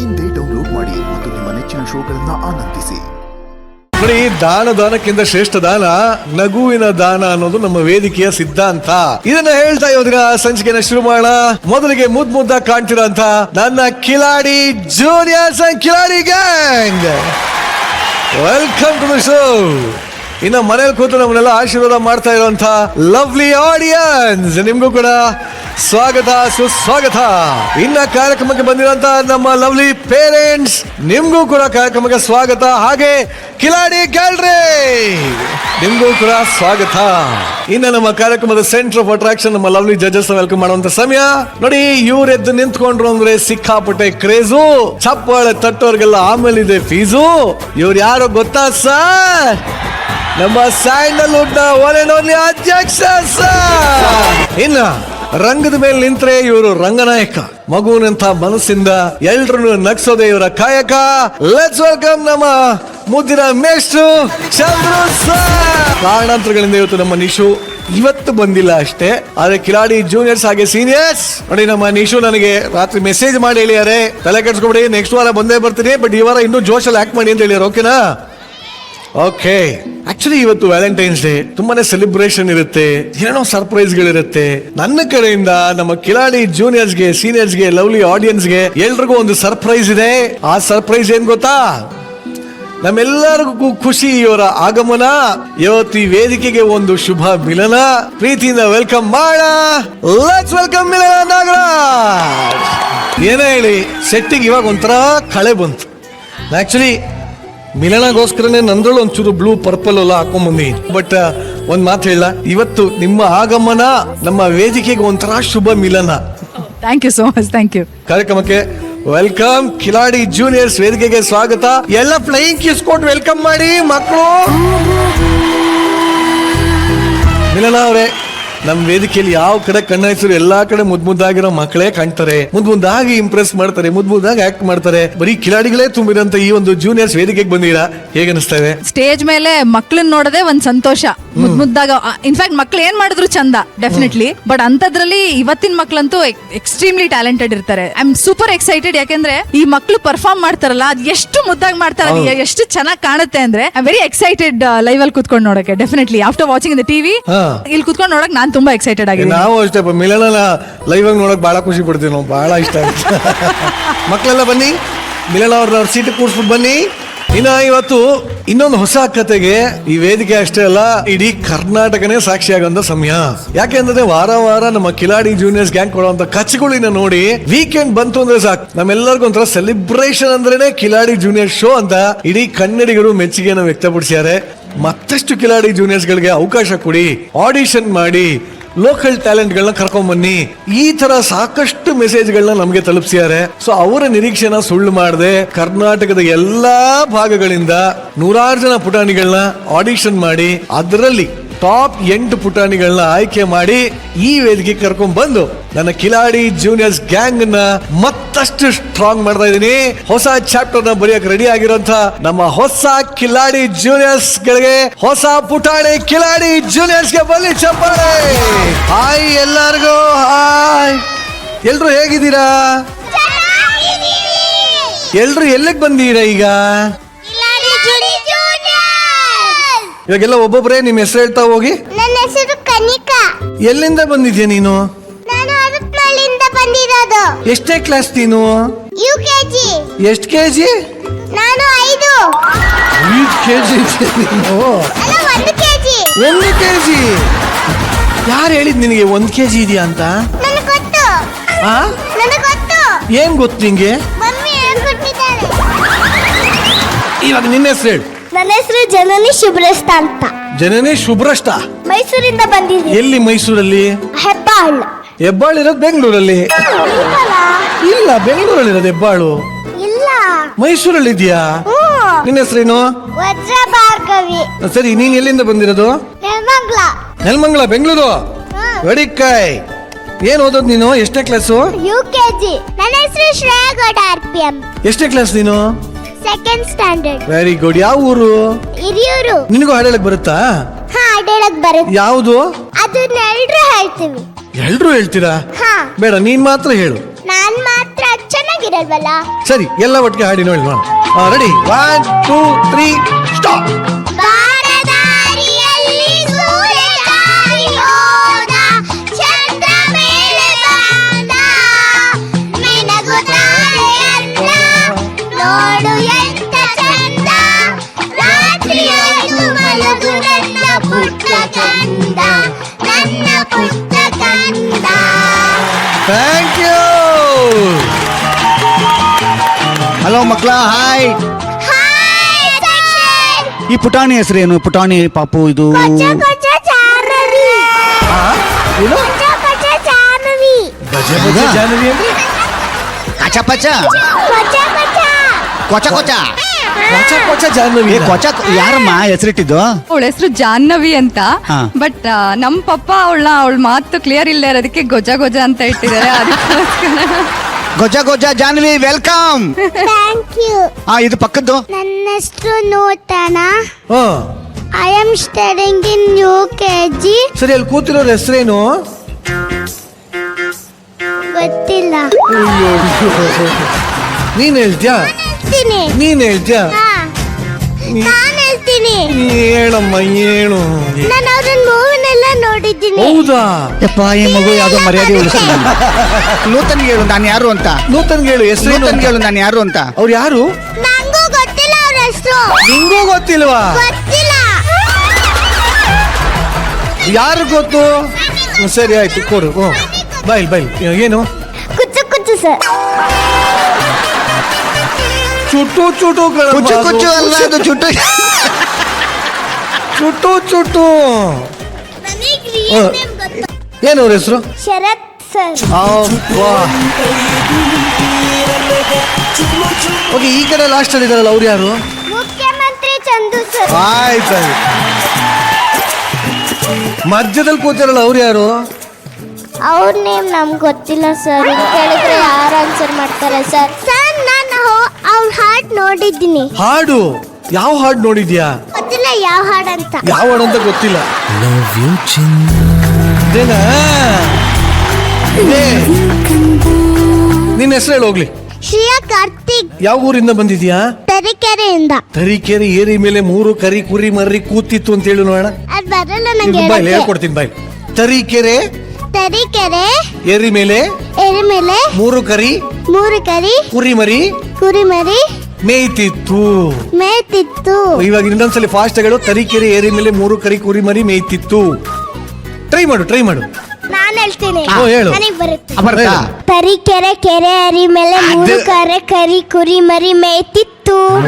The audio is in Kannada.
ಇಂದೇ ಡೌನ್ಲೋಡ್ ಮಾಡಿ ಮತ್ತು ನಿಮ್ಮ ನೆಚ್ಚಿನ ಶೋಗಳನ್ನ ಆನಂದಿಸಿ. ನೋಡಿ, ದಾನಕ್ಕಿಂತ ಶ್ರೇಷ್ಠ ದಾನ ನಗುವಿನ ದಾನ ಅನ್ನೋದು ನಮ್ಮ ವೇದಿಕೆಯ ಸಿದ್ಧಾಂತ. ಇದನ್ನ ಹೇಳ್ತಾ ಇವತ್ತಿನ ಸಂಚಿಕೆನ ಶುರು ಮಾಡೋಣ. ಮೊದಲಿಗೆ ಮುದ್ದ ಕಾಣ್ತಿರೋಂತ ನನ್ನ ಕಿಲಾಡಿ ಜೂನಿಯರ್ಸ್ ಅಂಡ್ ಕಿಲಾಡಿ gang, welcome to the show. ಇನ್ನು ಮನೇಲಿ ಕೂತು ನಮ್ಮನ್ನೆಲ್ಲ ಆಶೀರ್ವಾದ ಮಾಡ್ತಾ ಇರುವಂತ ಲವ್ಲಿ ಆಡಿಯನ್ಸ್, ನಿಮ್ಗೂ ಕೂಡ ಸ್ವಾಗತ ಸುಸ್ವಾಗತ. ಇನ್ನ ಕಾರ್ಯಕ್ರಮಕ್ಕೆ ಬಂದಿರುವಂತ ನಮ್ಮ ಲವ್ಲಿ ಪೇರೆಂಟ್ಸ್, ನಿಮ್ಗೂ ಕೂಡ ಕಾರ್ಯಕ್ರಮಕ್ಕೆ ಸ್ವಾಗತ. ಹಾಗೆ ಕಿಲಾಡಿ ಗ್ಯಾಲರಿ, ನಿಮ್ಗೂ ಕೂಡ ಸ್ವಾಗತ. ಇನ್ನು ನಮ್ಮ ಕಾರ್ಯಕ್ರಮದ ಸೆಂಟರ್ ಆಫ್ ಅಟ್ರಾಕ್ಷನ್ ನಮ್ಮ ಲವ್ಲಿ ಜಡ್ಜಸ್ ವೆಲ್ಕಮ್ ಮಾಡುವಂತ ಸಮಯ. ನೋಡಿ, ಇವ್ರು ಎದ್ದು ನಿಂತ್ಕೊಂಡ್ರು ಅಂದ್ರೆ ಸಿಕ್ಕಾಪಟ್ಟೆ ಕ್ರೇಜು, ಚಪ್ಪಾಳೆ ತಟ್ಟೋರ್ಗೆಲ್ಲ ಆಮೇಲೆ ಇದೆ ಫೀಸು. ಇವ್ರು ಯಾರು ಗೊತ್ತಾ ಸರ್? ನಮ್ಮ ಸ್ಯಾಂಡಲ್ವುಡ್ ನ ಒನ್ ಅಂಡ್ ಓನ್ಲಿ ಅಧ್ಯಕ್ಷ ಸರ್. ಇನ್ನ ರಂಗದ ಮೇಲೆ ನಿಂತ್ರೆ ಇವರು ರಂಗನಾಯಕ. ಮಗುವಿನಂತ ಮನಸ್ಸಿಂದ ಎಲ್ರನ್ನು ನಗ್ಸೋದೆ ಇವರ ಕಾಯಕ. ಲೆಟ್ಸ್ ವೆಲ್ಕಮ್ ನಮ್ಮ ಮುದ್ದಿನ ಮೇಷ್ಟ್ರು ಚಂದ್ರು ಸರ್. ಕಾರಣಾಂತರಗಳಿಂದ ಇವತ್ತು ನಮ್ಮ ನಿಶು ಇವತ್ತು ಬಂದಿಲ್ಲ ಅಷ್ಟೇ, ಆದ್ರೆ ಕಿಲಾಡಿ ಜೂನಿಯರ್ಸ್ ಹಾಗೆ ಸೀನಿಯರ್ಸ್ ನೋಡಿ, ನಮ್ಮ ನಿಶು ನನಗೆ ರಾತ್ರಿ ಮೆಸೇಜ್ ಮಾಡಿ ಹೇಳಿಯಾರೆ, ತಲೆ ಕೆಡ್ಸ್ಕೊಬಿಡಿ, ನೆಕ್ಸ್ಟ್ ವಾರ ಬಂದೇ ಬರ್ತೀನಿ, ಬಟ್ ಈ ವಾರ ಇನ್ನೂ ಜೋಶಲ್ಲಿ ಆಕ್ಟ್ ಮಾಡಿ ಅಂತ ಹೇಳಿಯಾರೆ. ಓಕೆನಾ? ಓಕೆ. ಆಕ್ಚುಲಿ ಇವತ್ತು ವ್ಯಾಲೆಂಟೈನ್ಸ್ ಡೇ, ತುಂಬಾನೇ ಸೆಲೆಬ್ರೇಷನ್ ಇರುತ್ತೆ, ಏನೋ ಸರ್ಪ್ರೈಸ್ ಗಳಿರುತ್ತೆ. ನನ್ನ ಕಡೆಯಿಂದ ನಮ್ಮ ಕಿಲಾಡಿ ಜೂನಿಯರ್ಸ್ಗೆ, ಸೀನಿಯರ್ಸ್ಗೆ, ಲವ್ಲಿ ಆಡಿಯನ್ಸ್ಗೆ ಎಲ್ರಿಗೂ ಒಂದು ಸರ್ಪ್ರೈಸ್ ಇದೆ. ಆ ಸರ್ಪ್ರೈಸ್ ಏನ್ ಗೊತ್ತಾ? ನಮ್ಮೆಲ್ಲರಿಗೂ ಖುಷಿ ಇವರ ಆಗಮನ. ಇವತ್ತು ಈ ವೇದಿಕೆಗೆ ಒಂದು ಶುಭ ಮಿಲನ. ಪ್ರೀತಿಯಿಂದ ವೆಲ್ಕಮ್ ಮಾಡ. ಲೆಟ್ಸ್ ವೆಲ್ಕಮ್ ಮಿಲನ ನಾಗರಾಜ್. ಏನೇ ಹೇಳಿ, ಸೆಟ್ಟಿಗೆ ಇವಾಗ ಒಂಥರ ಕಳೆ ಬಂತು. ಆಕ್ಚುಲಿ ಮಿಲನಗೋಸ್ಕರನೇ ನಂದ್ರಳು ಒಂಚೂರು ಬ್ಲೂ ಪರ್ಪಲ್ ಎಲ್ಲ ಹಾಕೊಂಡ್ ಬಂದಿ. ಬಟ್ ಒಂದ್ ಮಾತು ಹೇಳ, ಇವತ್ತು ನಿಮ್ಮ ಆಗಮನ ನಮ್ಮ ವೇದಿಕೆಗೆ ಒಂಥರ ಶುಭ ಮಿಲನ. Thank you so much. Thank you. ಕಾರ್ಯಕ್ರಮಕ್ಕೆ ವೆಲ್ಕಮ್. ಕಿಲಾಡಿ ಜೂನಿಯರ್ಸ್ ವೇದಿಕೆಗೆ ಸ್ವಾಗತ. ಎಲ್ಲ ಫ್ಲೈಯಿಂಗ್ ಕಿಸ್ ಕೊಟ್ಟು ವೆಲ್ಕಮ್ ಮಾಡಿ ಮಕ್ಕಳು. ಮಿಲನ ಅವರೇ, ನಮ್ ವೇದಿಕೆಯಲ್ಲಿ ಯಾವ ಕಡೆ ಕಣ್ಣಾಯ್ಸರು ಎಲ್ಲಾ ಕಡೆ ಮುದ್ದಾಗಿರೋ ಮಕ್ಕಳೇ ಕಾಣ್ತಾರೆ, ಮುದ್ದಾಗಿ ಇಂಪ್ರೆಸ್ ಮಾಡ್ತಾರೆ, ಮುದ್ದಾಗಿ ಆಕ್ಟ್ ಮಾಡ್ತಾರೆ. ಬರೀ ಕಿಲಾಡಿಗಳೇ ತುಂಬಿರಂತ ಈ ಒಂದು ಜೂನಿಯರ್ಸ್ ವೇದಿಕೆಗೆ ಬಂದಿರಾ, ಹೇಗೆ ಅನಿಸ್ತಾ ಇದೆ? ಸ್ಟೇಜ್ ಮೇಲೆ ಮಕ್ಳನ್ನ ನೋಡದೆ ಒಂದ್ ಸಂತೋಷ. ಮುದ್ದಾಗ ಇನ್ಫ್ಯಾಕ್ಟ್ ಮಕ್ಳು ಏನ್ ಮಾಡಿದ್ರು ಚಂದ, ಡೆಫಿನೆಟ್ಲಿ. ಬಟ್ ಅಂತದ್ರಲ್ಲಿ ಇವತ್ತಿನ ಮಕ್ಳಂತೂ ಎಕ್ಸ್ಟ್ರೀಮ್ಲಿ ಟ್ಯಾಲೆಂಟೆಡ್ ಇರ್ತಾರೆ. I am super excited. ಯಾಕೆಂದ್ರೆ ಈ ಮಕ್ಳು ಪರ್ಫಾರ್ಮ್ ಮಾಡ್ತಾರಲ್ಲ, ಅದ್ ಎಷ್ಟು ಮುದ್ದಾಗಿ ಮಾಡ್ತಾರೆ, ಎಷ್ಟು ಚೆನ್ನಾಗಿ ಕಾಣುತ್ತೆ ಅಂದ್ರೆ ಐ ವೆರಿ ಎಕ್ಸೈಟೆಡ್ ಲೈವ್ ಅಲ್ಲಿ ಕುತ್ಕೊಂಡು ನೋಡಕ್ಕೆ. Definitely after watching the TV ಇಲ್ಲಿ ಕುತ್ಕೊಂಡು ನೋಡಕ್ ನಾನ್ ತುಂಬಾ ಎಕ್ಸೈಟೆಡ್ ಆಗಿದ್ದೀನಿ. ನಾವು ಅಷ್ಟೇ, ಮಿಲನ ಲೈವ್ ಆಗಿ ನೋಡಕ್ ಬಹಳ ಖುಷಿ ಪಡ್ತೀವಿ ನಾವು, ಬಹಳ ಇಷ್ಟ ಆಗುತ್ತೆ. ಮಕ್ಕಳೆಲ್ಲ ಬನ್ನಿ, ಮಿಲನ ಅವ್ರ ಸೀಟ್ ಕೂರ್ಸ್ಬಿಟ್ಟು ಬನ್ನಿ. ಇನ್ನ ಇವತ್ತು ಇನ್ನೊಂದು ಹೊಸ ಕತೆಗೆ ಈ ವೇದಿಕೆ ಅಷ್ಟೇ ಅಲ್ಲ, ಇಡೀ ಕರ್ನಾಟಕನೇ ಸಾಕ್ಷಿಯಾಗುವಂತ ಸಮಯ. ಯಾಕೆಂದ್ರೆ ವಾರ ನಮ್ಮ ಕಿಲಾಡಿ ಜೂನಿಯರ್ಸ್ ಗ್ಯಾಂಗ್ ಕೊಡುವಂತ ಕಚ್ಚೆಗಳಿನ ನೋಡಿ ವೀಕೆಂಡ್ ಬಂತು ಅಂದ್ರೆ ಸಾಕು, ನಮ್ಮೆಲ್ಲರಿಗೂ ಒಂಥರ ಸೆಲೆಬ್ರೇಷನ್ ಅಂದ್ರೇನೆ ಕಿಲಾಡಿ ಜೂನಿಯರ್ ಶೋ ಅಂತ ಇಡೀ ಕನ್ನಡಿಗರು ಮೆಚ್ಚುಗೆಯನ್ನು ವ್ಯಕ್ತಪಡಿಸಿದ್ದಾರೆ. ಮತ್ತಷ್ಟು ಕಿಲಾಡಿ ಜೂನಿಯರ್ಸ್ ಗಳಿಗೆ ಅವಕಾಶ ಕೊಡಿ, ಆಡಿಷನ್ ಮಾಡಿ, ಲೋಕಲ್ ಟ್ಯಾಲೆಂಟ್ ಗಳನ್ನ ಕರ್ಕೊಂಡ್ ಬನ್ನಿ. ಈ ತರ ಸಾಕಷ್ಟು ಮೆಸೇಜ್ ಗಳನ್ನ ನಮ್ಗೆ ತಲುಪಿಸಿದ್ದಾರೆ. ಸೊ ಅವರ ನಿರೀಕ್ಷೆನ ಸುಳ್ಳು ಮಾಡದೆ ಕರ್ನಾಟಕದ ಎಲ್ಲಾ ಭಾಗಗಳಿಂದ 100 ಜನ ಪುಟಾಣಿಗಳನ್ನ ಆಡಿಷನ್ ಮಾಡಿ ಅದರಲ್ಲಿ ಟಾಪ್ 8 ಪುಟಾಣಿಗಳನ್ನ ಆಯ್ಕೆ ಮಾಡಿ ಈ ವೇದಿಕೆ ಕರ್ಕೊಂಡ್ ಬಂದು ನನ್ನ ಕಿಲಾಡಿ ಜೂನಿಯರ್ಸ್ ಗ್ಯಾಂಗ್ ನ ಮತ್ತಷ್ಟು ಸ್ಟ್ರಾಂಗ್ ಮಾಡ್ತಾ ಇದ್ದೀನಿ. ಹೊಸ ಚಾಪ್ಟರ್ ನ ಬರೆಯಕ್ಕೆ ರೆಡಿ ಆಗಿರೋಂತ ನಮ್ಮ ಹೊಸ ಕಿಲಾಡಿ ಜೂನಿಯರ್ಸ್ ಗಳಿಗೆ, ಹೊಸ ಪುಟಾಣಿ ಕಿಲಾಡಿ ಜೂನಿಯರ್ಸ್ ಗೆ ಬನ್ನಿ ಚಪ್ಪಾಳೆ. ಹಾಯ್ ಎಲ್ಲರಿಗೂ ಹಾಯ್. ಎಲ್ರು ಹೇಗಿದ್ದೀರಾ? ಎಲ್ರು ಎಲ್ಲಿಗೆ ಬಂದಿದ್ದೀರಾ? ಈಗ ಇವಾಗೆಲ್ಲ ಒಬ್ಬೊಬ್ಬರೇ ನಿಮ್ಮ ಹೆಸರು ಹೇಳ್ತಾ ಹೋಗಿ. ನನ್ನ ಹೆಸರು ಕನಿಕಾ. ಎಲ್ಲಿಂದ ಬಂದಿದ್ಯಾ ನೀನು? ನಾನು ಹರಪನಹಳ್ಳಿಯಿಂದ ಬಂದಿರೋದು. ಎಷ್ಟೇ ಕ್ಲಾಸ್ ನೀನು? ಯುಕೆಜಿ. ಎಷ್ಟು ಕೆಜಿ? ನಾನು 5 ಕೆಜಿ. ಅಲ್ಲ 1 ಕೆಜಿ. 1 ಕೆಜಿ? ಯಾರು ಹೇಳಿದ್ ನಿನಗೆ 1 ಕೆಜಿ ಇದೆಯಾ ಅಂತ? ನನಗೆ ಗೊತ್ತು. ನನಗೆ ಗೊತ್ತು. ಏನ್ ಗೊತ್ತು ನಿಂಗೆ? ಮಮ್ಮಿ ಹೇಳ್ಕೊಟ್ಟಿದ್ದಾರೆ. ಇವಾಗ ನಿನ್ನ ಹೆಸರು ಹೇಳು. ನನ್ನ ಹೆಸರು ಜನನಿ ಶುಭ್ರಷ್ಟ ಅಂತ. ಜನನಿ ಶುಭ್ರಷ್ಟ. ಮೈಸೂರಿಂದ ಬಂದಿದ್ದೀನಿ. ಎಲ್ಲಿ ಮೈಸೂರಲ್ಲಿ? ಹೆಬ್ಬಾಳ್. ಹೆಬ್ಬಾಳು ಇರೋದು ಬೆಂಗಳೂರಲ್ಲಿ? ಇಲ್ಲ, ಬೆಂಗಳೂರಲ್ಲಿ ಇರೋದು ಹೆಬ್ಬಾಳು. ಇಲ್ಲ, ಮೈಸೂರಲ್ಲಿ ಇದೆಯಾ? ನಿನ್ನ ಹೆಸರೇನು? ವಜ್ರ ಭಾರ್ಗವಿ. ಸರಿ, ನೀನ್ ಎಲ್ಲಿಂದ ಬಂದಿರೋದು? ನೆಲಮಂಗಲ. ನೆಲಮಂಗಲ, ಬೆಂಗಳೂರು. ವೆರಿ ಕೈ. ಏನ್ ಓದೋದು ನೀನು? ಎಷ್ಟನೇ ಕ್ಲಾಸು? ಯುಕೆಜಿ. ನನ್ನ ಹೆಸರು ಶ್ರೇಯಾ ಗೌಡ RPM. ಎಷ್ಟನೇ ಕ್ಲಾಸ್ ನೀನು? 2nd standard. Very good. ಯಾವ ಊರು? ಹಿರಿಯೂರು. ನಿನಗೂ ಹಾಡು ಹೇಳಕ್ ಬರುತ್ತಾ? ಹಾಡೇಳಕ್ ಬರುತ್ತೆ. ಯಾವುದು? ಅದನ್ನ ಎಲ್ರು ಹೇಳ್ತೀವಿ. ಎಲ್ರು ಹೇಳ್ತೀರಾ? ಹಾ. ಬೇಡ, ನೀನ್ ಮಾತ್ರ ಹೇಳು. ನಾನ್ ಮಾತ್ರ ಚೆನ್ನಾಗಿ ಇರಲ್ವಲ್ಲ. ಸರಿ ಎಲ್ಲ ಒಟ್ಟಿಗೆ ಹಾಡಿ ನೋಡಿ ನೋಡ. Ready 1 2 3 stop. ಬಾಣದಾರಿಯಲ್ಲಿ ಸೂರ್ಯ ದಾರಿ ಹೋದ, ಚಂದ್ರ ಮೇಲೆ ಬಂದ, ಮಿನುಗುತ್ತಾರೆ ಅನ್ನ, ನೋಡು ಎಂತ ಚಂದ, ರಾತ್ರಿಯಾಯ್ತು ಮಲಗು ನನ್ನ ಪುಟ್ಟ ಕಂದ, ನನ್ನ ಪುಟ್ಟ ಕಂದ. Thank you. ಹಲೋ ಮಕ್ಕಳ, ಹಾಯ್. Hi section. ಈ ಪುಟಾಣಿ ಹೆಸರೇನು? ಪುಟಾಣಿ ಪಾಪು ಇದು ಕೊಚ್ಚ ಕೊಚ್ಚ ಜಾಹ್ನವಿ. ಏನು ಕೊಚ್ಚ ಕೊಚ್ಚ ಜಾಹ್ನವಿ. ಬಜೆ ಬಜೆ ಜಾನವಿ ಅಂದ್ರೆ ಕಚ ಪಚ ಕೊಚ್ಚ ಕೊಚ್ಚ. ಕೊಚ ಕೊಚ ಕೊಚ ಕೊಚ ಜಾನವಿ. ಕೊಚ ಯಾರಮ್ಮ ಹೆಸರಿಟ್ಟಿದ್ದು? ಅವಳ ಹೆಸರು ಜಾಹ್ನವಿ ಅಂತ. ಹಾ. ಬಟ್ ನಮ್ ಪಪ್ಪ ಅವಳ ಮಾತು ಕ್ಲಿಯರ್ ಇಲ್ಲದೆ ಇರೋದಕ್ಕೆ ಗೊಜ ಗೊಜ ಅಂತ ಇಟ್ಟಿದ್ದಾರೆ. ಅದಕ್ಕೋಸ್ಕರ ಗೊಜ ಗೊಜ ಜಾನ್ವಿ, ವೆಲ್ಕಮ್. Thank you. ಇದು ಪಕ್ಕದ್ದು ನನ್ನ ಹೆಸರು ನೂತನ. ಹಾ I am studying in UKG. ಸರಿ, ಅಲ್ಲಿ ಕೂತಿರೋರ ಹೆಸರೇನು? ಗೊತ್ತಿಲ್ಲ. ನೀನ್ ಹೇಳ್ತ್ಯಾ? ಹೇಳ್ತೀನಿ. ನೀನ್ ಹೇಳ್ತ್ಯಾ? ಹಾ, ನಾನು ಹೇಳ್ತೀನಿ. ಹೇಳಮ್ಮ ಹೇಳು. ನಾನು ಅವ್ರನ್ನ ಮೂವಿನೆಲ್ಲ ನೋಡಿದ್ದೀನಿ. ಹೌದಾ? ಯಪ್ಪ, ಈ ಮಗು ಯಾವ್ದೋ ಮರ್ಯಾದೆ ಉಳಿಸಿಲ್ಲ. ನೂತನ್ಗೆ ಹೇಳು ನಾನು ಯಾರು ಅಂತ. ನೂತನ್ಗೆ ಹೇಳು ಹೆಸರೇನು? ನೂತನ್ಗೆ ಹೇಳು ನಾನು ಯಾರು ಅಂತ. ಅವ್ರು ಯಾರು? ನಂಗೂ ಗೊತ್ತಿಲ್ಲ ಅವ್ರ ಹೆಸರು. ನಿಂಗೂ ಗೊತ್ತಿಲ್ವಾ? ಗೊತ್ತಿಲ್ಲ. ಯಾರು ಗೊತ್ತು? ಸರಿ ಆಯ್ತು, ಕೊಡು. ಬೈಲ್ ಬೈಲ್. ಏನು? ಕುಚ್ಚು ಕುಚ್ಚು ಸರ್. ಚುಟ್ಟು ಚುಟ್ಟು ಕಣಮ್ಮ ಕುಚ್ಚು ಅದು. ಕುಚ್ಚು ಅಲ್ಲ, ಅದು ಚುಟ್ಟು. ಚುಟ್ಟು ಚುಟ್ಟು. ನನಗೆ ಹಾ. ಏನು ಅವ್ರ ಹೆಸರು? ಶರತ್ ಸರ್. ಓಕೆ, ಈ ಕಡೆ ಲಾಸ್ಟ್ ಅಲ್ಲಿ ಇದಾರಲ್ಲ, ಅವ್ರು ಯಾರು? ಮುಖ್ಯಮಂತ್ರಿ ಚಂದು ಸರ್. ಆಯ್ತು. ಮಧ್ಯದಲ್ಲಿ ಕೂತಿರಲ್ಲ, ಅವ್ರು ಯಾರು? ಅವ್ರ ನೇಮ್ ನಮ್ಗೆ ಗೊತ್ತಿಲ್ಲ ಸರ್. ಕೇಳಿದ್ರೆ ಯಾರು ಆನ್ಸರ್ ಮಾಡ್ತಾರೆ ಸರ್? ಸರ್, ನಾನು ಅವ್ರ ಹಾಡ್ ನೋಡಿದ್ದೀನಿ. ಹಾಡು? ಯಾವ ಹಾಡು ನೋಡಿದ್ಯಾ? ಗೊತ್ತಿಲ್ಲ ಯಾವ ಹಾಡಂತ. ಯಾವ ಹಾಡು ಅಂತ ಗೊತ್ತಿಲ್ಲ. ಇದೇನಾ? ಇದೇ. ನಿನ್ನ ಹೆಸರು ಹೇಳಿ ಹೋಗ್ಲಿ. ಶ್ರೇಯಾ ಕಾರ್ತಿಕ್. ಯಾವ ಊರಿಂದ ಬಂದಿದ್ಯಾ? ತರೀಕೆರೆಯಿಂದ. ತರೀಕೆರೆ ಏರಿ ಮೇಲೆ 3 ಕರಿ ಕುರಿ ಮರ್ರಿ ಕೂತಿತ್ತು ಅಂತ ಹೇಳು ನೋಡೋಣ. ಅದ್ ಬರಲ್ಲ ನಂಗೆ ಬಾಯ್ ಹೇಳಕ್ಕೆ. ಹೇಳ್ಕೊಡ್ತೀನಿ ಬಾಯ್. ತರೀಕೆರೆ ತರೀಕೆರೆ ಏರಿ ಮೇಲೆ ಎರೆ ಮೇಲೆ 3 ಕರಿ 3 ಕರಿ ಕುರಿ ಮರಿ ಕುರಿಮರಿ ಮೇಯ್ತಿತ್ತು. ಮೇಯ್ತಿತ್ತು. ಇವಾಗ ಇನ್ನೊಂದ್ಸಲಿ ಫಾಸ್ಟ್ ಹೇಳು. ತರೀಕೆರೆ ಏರಿ ಮೇಲೆ 3 ಕರಿ ಕುರಿ ಮರಿ ಮೇಯ್ತಿತ್ತು. ಟ್ರೈ ಮಾಡು, ಟ್ರೈ ಮಾಡು. ನಾನು ಹೇಳ್ತೀನಿ. ಹೇಳು. ನನಗೆ ಬರುತ್ತೆ. ಬರ್ತಾ? ತರೀಕೆರೆ ಕೆರೆ ಅರಿ ಮೇಲೆ 3 ಕರೆ ಕರಿ ಕುರಿ ಮರಿ ಮೇಯ್ತಿತ್ತು.